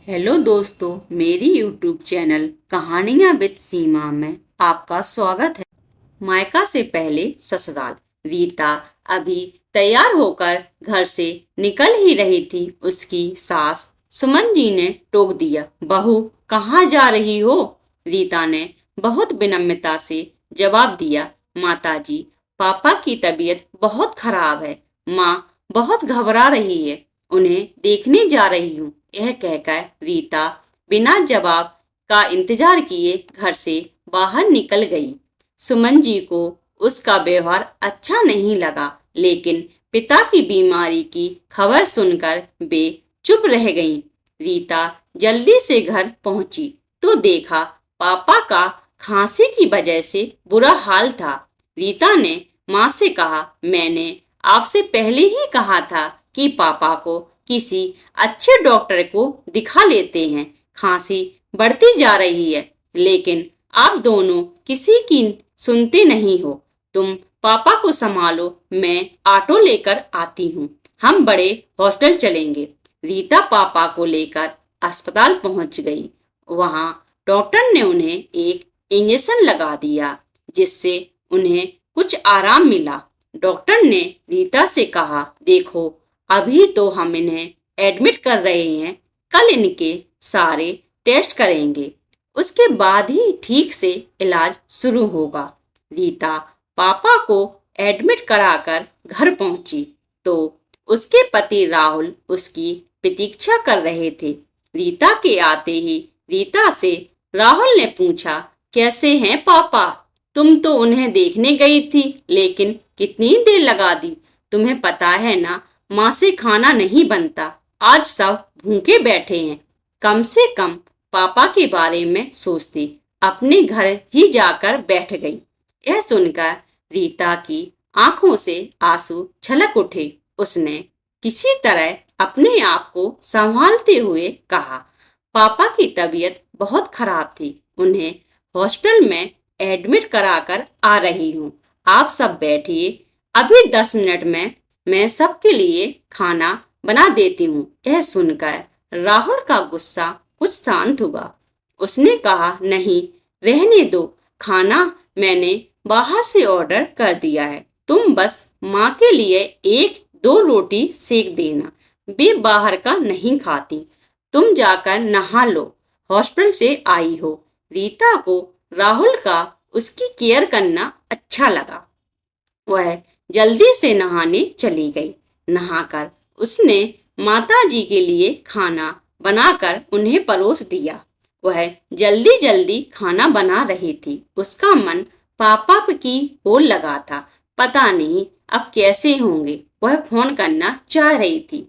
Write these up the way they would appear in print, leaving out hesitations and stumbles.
Hello दोस्तों, मेरी YouTube channel कहानियां विद सीमा में आपका स्वागत है। मायका से पहले ससुराल। रीता अभी तैयार होकर घर से निकल ही रही थी, उसकी सास सुमन जी ने टोक दिया, बहू कहाँ जा रही हो? रीता ने बहुत विनम्रता से जवाब दिया, माताजी, पापा की तबीयत बहुत खराब है। माँ बहुत घबरा रही है, उन्हें देखने जा रही हूँ। यह कहकर रीता बिना जवाब का इंतजार किए घर से बाहर निकल गई। सुमन जी को उसका व्यवहार अच्छा नहीं लगा, लेकिन पिता की बीमारी की खबर सुनकर वे चुप रह गईं। रीता जल्दी से घर पहुंची तो देखा पापा का खांसी की वजह से बुरा हाल था। रीता ने माँ से कहा, मैंने आपसे पहले ही कहा था कि पापा को किसी अच्छे डॉक्टर को दिखा लेते हैं। खांसी बढ़ती जा रही है, लेकिन आप दोनों किसी की सुनते नहीं हो। तुम पापा को संभालो, मैं ऑटो लेकर आती हूँ। हम बड़े हॉस्पिटल चलेंगे। रीता पापा को लेकर अस्पताल पहुंच गई। वहां डॉक्टर ने उन्हें एक इंजेक्शन लगा दिया, जिससे उन्हें कुछ आराम मिला। डॉक्टर ने रीता से कहा, देखो, अभी तो हम इन्हें एडमिट कर रहे हैं, कल इनके सारे टेस्ट करेंगे, उसके बाद ही ठीक से इलाज शुरू होगा। रीता पापा को एडमिट कराकर घर पहुंची तो उसके पति राहुल उसकी प्रतीक्षा कर रहे थे। रीता के आते ही रीता से राहुल ने पूछा, कैसे हैं पापा? तुम तो उन्हें देखने गई थी, लेकिन कितनी देर लगा दी? तुम्हें पता है ना, माँ से खाना नहीं बनता। आज सब भूखे बैठे हैं। कम से कम पापा के बारे में सोचती, अपने घर ही जाकर बैठ गई। यह सुनकर रीता की आंखों से आंसू छलक उठे। उसने किसी तरह अपने आप को संभालते हुए कहा, पापा की तबीयत बहुत खराब थी, उन्हें हॉस्पिटल में एडमिट कराकर आ रही हूँ। आप सब बैठिए, अभी 10 मिनट में मैं सबके लिए खाना बना देती हूँ। यह सुनकर राहुल का गुस्सा कुछ शांत हुआ। उसने कहा, नहीं, रहने दो, खाना मैंने बाहर से ऑर्डर कर दिया है। तुम बस माँ के लिए 1-2 रोटी सेक देना, वे बाहर का नहीं खाती। तुम जाकर नहा लो, हॉस्पिटल से आई हो। रीता को राहुल का उसकी केयर करना अच्छा लगा। वह जल्दी से नहाने चली गई। नहाकर उसने माता जी के लिए खाना बनाकर उन्हें परोस दिया। वह जल्दी जल्दी खाना बना रही थी। उसका मन पापा की ओर लगा था। पता नहीं अब कैसे होंगे, वह फोन करना चाह रही थी।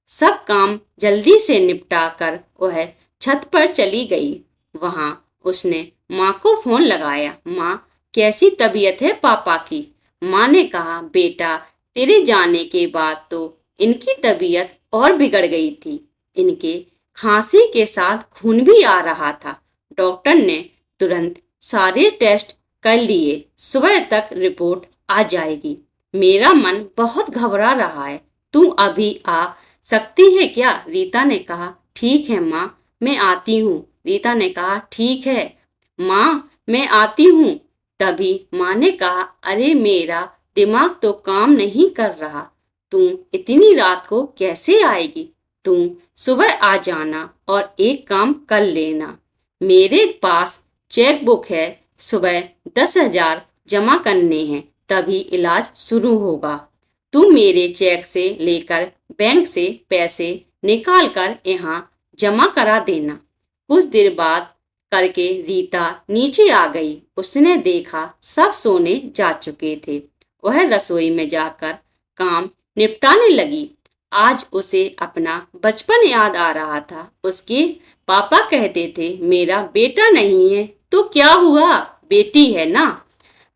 सब काम जल्दी से निपटा कर वह छत पर चली गई। वहां उसने माँ को फोन लगाया। माँ, कैसी तबीयत है पापा की? माँ ने कहा, बेटा, तेरे जाने के बाद तो इनकी तबीयत और बिगड़ गई थी। इनके खांसी के साथ खून भी आ रहा था। डॉक्टर ने तुरंत सारे टेस्ट कर लिए, सुबह तक रिपोर्ट आ जाएगी। मेरा मन बहुत घबरा रहा है, तू अभी आ सकती है क्या? रीता ने कहा, ठीक है माँ, मैं आती हूँ। रीता ने कहा, ठीक है माँ, मैं आती हूँ। तभी माँ ने कहा, अरे मेरा दिमाग तो काम नहीं कर रहा, तुम इतनी रात को कैसे आएगी? तुम सुबह आ जाना और एक काम कर लेना, मेरे पास चेक बुक है, सुबह 10,000 जमा करने हैं, तभी इलाज शुरू होगा। तुम मेरे चेक से लेकर बैंक से पैसे निकाल कर यहाँ जमा करा देना। कुछ देर बाद करके रीता नीचे आ गई। उसने देखा सब सोने जा चुके थे। वह रसोई में जाकर काम निपटाने लगी। आज उसे अपना बचपन याद आ रहा था। उसके पापा कहते थे, मेरा बेटा नहीं है तो क्या हुआ, बेटी है ना।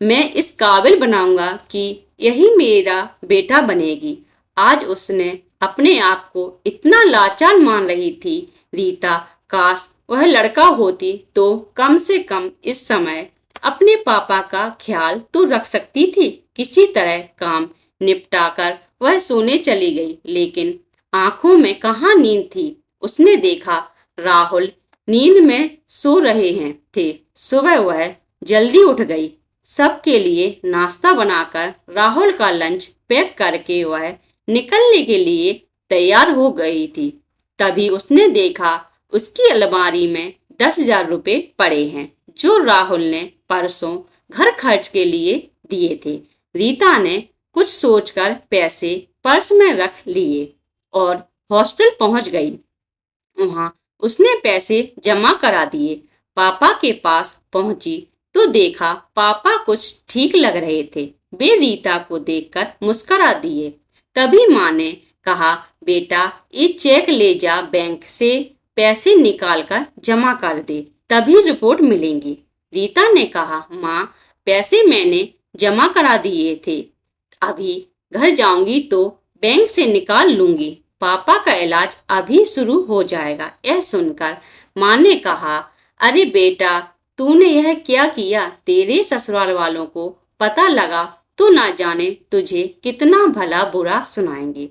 मैं इस काबिल बनाऊंगा कि यही मेरा बेटा बनेगी। आज उसने अपने आप को इतना लाचार मान रही थी। रीता, काश वह लड़का होती तो कम से कम इस समय अपने पापा का ख्याल तो रख सकती थी। किसी तरह काम निपटाकर वह सोने चली गई, लेकिन आंखों में कहाँ नींद थी। उसने देखा राहुल नींद में सो रहे हैं थे। सुबह वह जल्दी उठ गई। सबके लिए नाश्ता बनाकर राहुल का लंच पैक करके वह निकलने के लिए तैयार हो गई थी। तभी उसने देखा उसकी अलमारी में 10,000 रुपए पड़े हैं, जो राहुल ने परसों घर खर्च के लिए दिए थे। रीता ने कुछ सोचकर पैसे पर्स में रख लिए और हॉस्टल पहुंच गई। वहां उसने पैसे जमा करा दिए। पापा के पास पहुंची तो देखा पापा कुछ ठीक लग रहे थे। वे रीता को देखकर मुस्कुरा दिए। तभी माँ ने कहा, बेटा ये चेक ले जा, बैंक से पैसे निकाल कर जमा कर दे, तभी रिपोर्ट मिलेंगी। रीता ने कहा, माँ पैसे मैंने जमा करा दिए थे, अभी घर जाऊंगी तो बैंक से निकाल लूंगी। पापा का इलाज अभी शुरू हो जाएगा। यह सुनकर माँ ने कहा, अरे बेटा तूने यह क्या किया? तेरे ससुराल वालों को पता लगा तो ना जाने तुझे कितना भला बुरा सुनाएंगे।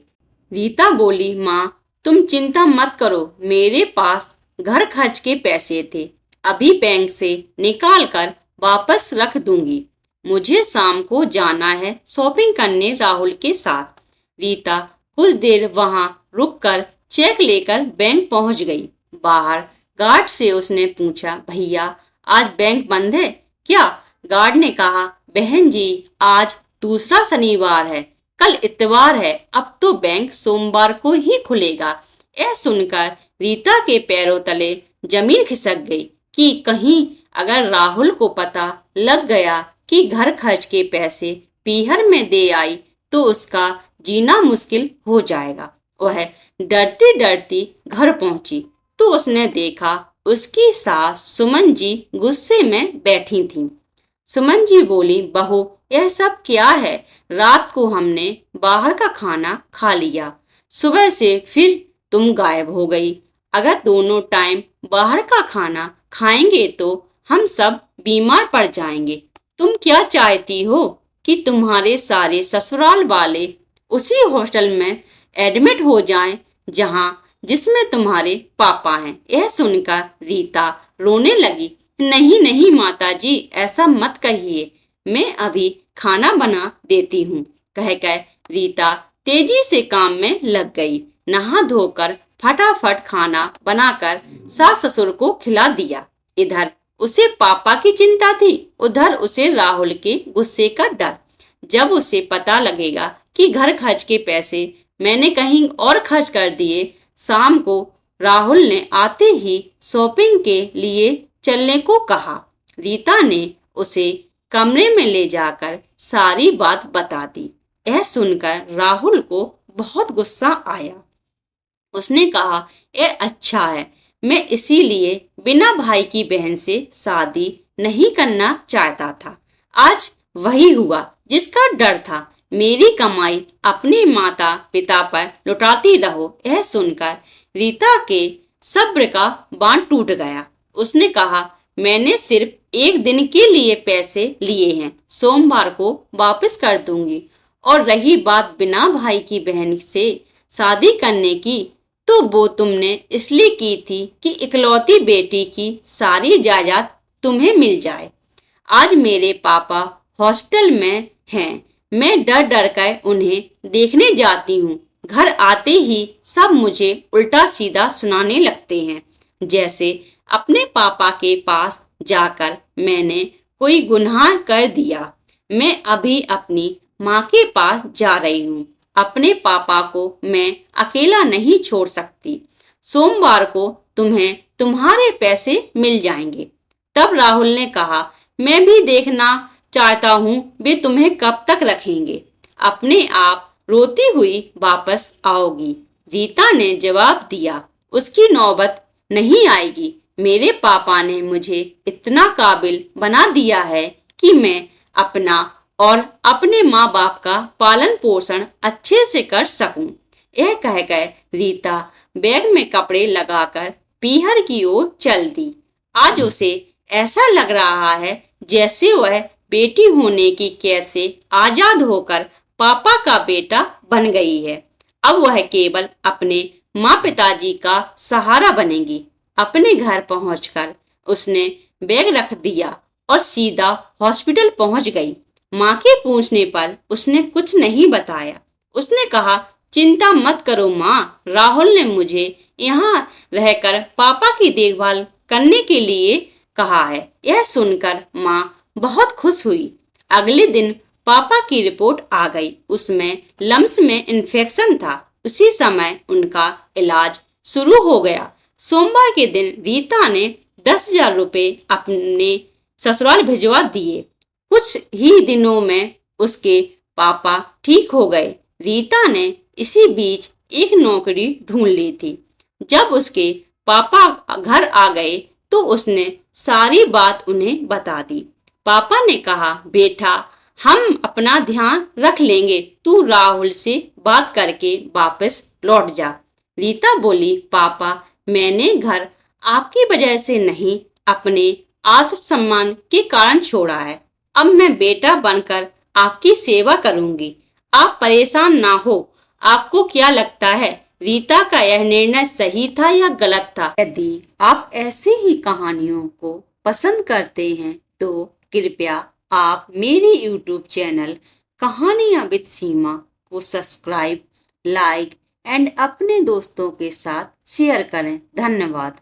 रीता बोली, माँ तुम चिंता मत करो, मेरे पास घर खर्च के पैसे थे, अभी बैंक से निकाल कर वापस रख दूंगी। मुझे शाम को जाना है शॉपिंग करने राहुल के साथ। रीता कुछ देर वहां रुककर चेक लेकर बैंक पहुंच गई। बाहर गार्ड से उसने पूछा, भैया आज बैंक बंद है क्या? गार्ड ने कहा, बहन जी आज दूसरा शनिवार है, कल इतवार है, अब तो बैंक सोमवार को ही खुलेगा। यह सुनकर रीता के पैरों तले जमीन खिसक गई कि कहीं अगर राहुल को पता लग गया कि घर खर्च के पैसे पीहर में दे आई तो उसका जीना मुश्किल हो जाएगा। वह डरती डरती घर पहुंची तो उसने देखा उसकी सास सुमन जी गुस्से में बैठी थीं। सुमन जी बोली, बहू यह सब क्या है? रात को हमने बाहर का खाना खा लिया, सुबह से फिर तुम गायब हो गई। अगर दोनों टाइम बाहर का खाना खाएंगे तो हम सब बीमार पड़ जाएंगे। तुम क्या चाहती हो कि तुम्हारे सारे ससुराल वाले उसी हॉस्टल में एडमिट हो जाएं जिसमें तुम्हारे पापा हैं? यह सुनकर रीता रोने लगी। नहीं नहीं माताजी, ऐसा मत कहिए, मैं अभी खाना बना देती हूँ, कहकर रीता तेजी से काम में लग गई। नहा धोकर फटाफट खाना बनाकर सास ससुर को खिला दिया। इधर उसे पापा की चिंता थी, उधर उसे राहुल के गुस्से का डर। जब उसे पता लगेगा कि घर खर्च के पैसे मैंने कहीं और खर्च कर दिए। शाम को राहुल ने आते ही शॉपिंग के लिए चलने को कहा। रीता ने उसे कमरे में ले जाकर सारी बात बता दी। यह सुनकर राहुल को बहुत गुस्सा आया। उसने कहा, यह अच्छा है, मैं इसीलिए बिना भाई की बहन से शादी नहीं करना चाहता था। आज वही हुआ जिसका डर था। मेरी कमाई अपने माता पिता पर लुटाती रहो। यह सुनकर रीता के सब्र का बांध टूट गया। उसने कहा, मैंने सिर्फ एक दिन के लिए पैसे लिए हैं, सोमवार को वापस कर दूंगी। और रही बात बिना भाई की बहन से शादी करने की, तो वो तुमने इसलिए की थी कि इकलौती बेटी की सारी जायदाद तुम्हें मिल जाए। आज मेरे पापा हॉस्पिटल में हैं, मैं डर डर कर उन्हें देखने जाती हूँ। घर आते ही सब मुझे उल्टा सीधा सुनाने लगते हैं, जैसे अपने पापा के पास जाकर मैंने कोई गुनाह कर दिया। मैं अभी अपनी माँ के पास जा रही हूँ। अपने पापा को मैं अकेला नहीं छोड़ सकती। सोमवार को तुम्हें तुम्हारे पैसे मिल जाएंगे। तब राहुल ने कहा, मैं भी देखना चाहता हूँ वे तुम्हें कब तक रखेंगे। अपने आप रोती हुई वापस आओगी। रीता ने जवाब दिया, उसकी नौबत नहीं आएगी। मेरे पापा ने मुझे इतना काबिल बना दिया है कि मैं अपना और अपने माँ बाप का पालन पोषण अच्छे से कर सकूं। यह कहकर रीता बैग में कपड़े लगाकर पीहर की ओर चल दी। आज उसे ऐसा लग रहा है जैसे वह बेटी होने की कैद से आजाद होकर पापा का बेटा बन गई है। अब वह केवल अपने माँ पिताजी का सहारा बनेगी। अपने घर पहुंचकर उसने बैग रख दिया और सीधा हॉस्पिटल पहुंच गई। माँ के पूछने पर उसने कुछ नहीं बताया। उसने कहा, चिंता मत करो माँ, राहुल ने मुझे यहाँ रहकर पापा की देखभाल करने के लिए कहा है। यह सुनकर माँ बहुत खुश हुई। अगले दिन पापा की रिपोर्ट आ गई। उसमें लम्स में इन्फेक्शन था। उसी समय उनका इलाज शुरू हो गया। सोमवार के दिन रीता ने 10,000 रुपए अपने ससुराल भिजवा दिए। कुछ ही दिनों में उसके पापा ठीक हो गए। रीता ने इसी बीच एक नौकरी ढूंढ ली थी। जब उसके पापा घर आ गए तो उसने सारी बात उन्हें बता दी। पापा ने कहा, बेटा हम अपना ध्यान रख लेंगे, तू राहुल से बात करके वापस लौट जा। रीता बोली, पापा मैंने घर आपकी वजह से नहीं, अपने आत्मसम्मान के कारण छोड़ा है। अब मैं बेटा बनकर आपकी सेवा करूंगी। आप परेशान ना हो। आपको क्या लगता है, रीता का यह निर्णय सही था या गलत था? यदि आप ऐसी ही कहानियों को पसंद करते हैं तो कृपया आप मेरी YouTube चैनल कहानियां विद सीमा को सब्सक्राइब, लाइक एंड अपने दोस्तों के साथ शेयर करें। धन्यवाद।